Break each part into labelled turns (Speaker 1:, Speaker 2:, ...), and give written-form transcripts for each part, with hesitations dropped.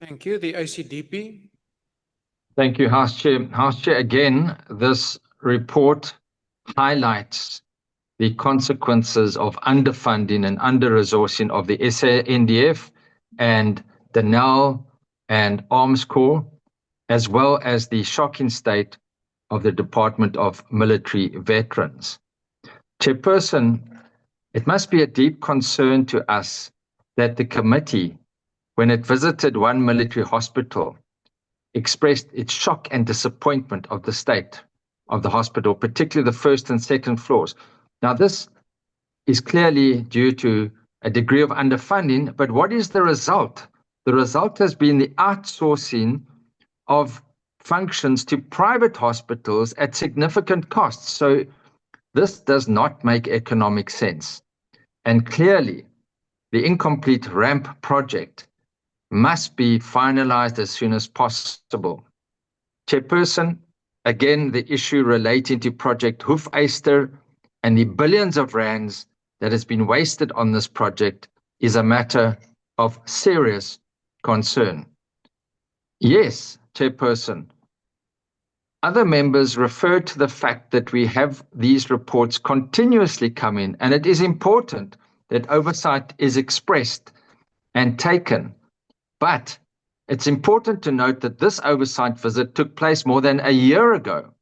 Speaker 1: Thank you. The ICDP.
Speaker 2: Thank you, House Chair. House Chair, again, this report highlights the consequences of underfunding and under-resourcing of the SANDF and the NEL and Arms Corps, as well as the shocking state of the Department of Military Veterans. Chairperson, it must be a deep concern to us that the committee, when it visited one military hospital, expressed its shock and disappointment of the state of the hospital, particularly the first and second floors. Now, this is clearly due to a degree of underfunding, but what is the result? The result has been the outsourcing of functions to private hospitals at significant costs. So this does not make economic sense. And clearly, the incomplete ramp project must be finalized as soon as possible. Chairperson, again, the issue relating to Project Hoefyster and the billions of rands that has been wasted on this project is a matter of serious concern. Yes, Chairperson, other members referred to the fact that we have these reports continuously come in, and it is important that oversight is expressed and taken. But it's important to note that this oversight visit took place more than a year ago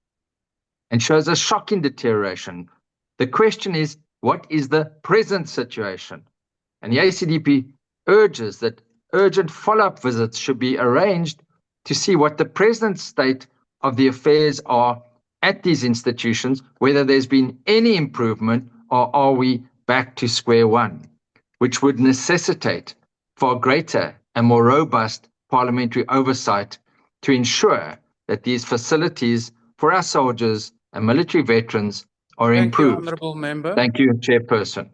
Speaker 2: and shows a shocking deterioration. The question is, what is the present situation? And the ACDP urges that urgent follow-up visits should be arranged to see what the present state of the affairs are at these institutions, whether there's been any improvement or are we back to square one, which would necessitate far greater and more robust parliamentary oversight to ensure that these facilities for our soldiers and military veterans are improved.
Speaker 1: Thank you, Honourable Member.
Speaker 2: Thank you, Chairperson.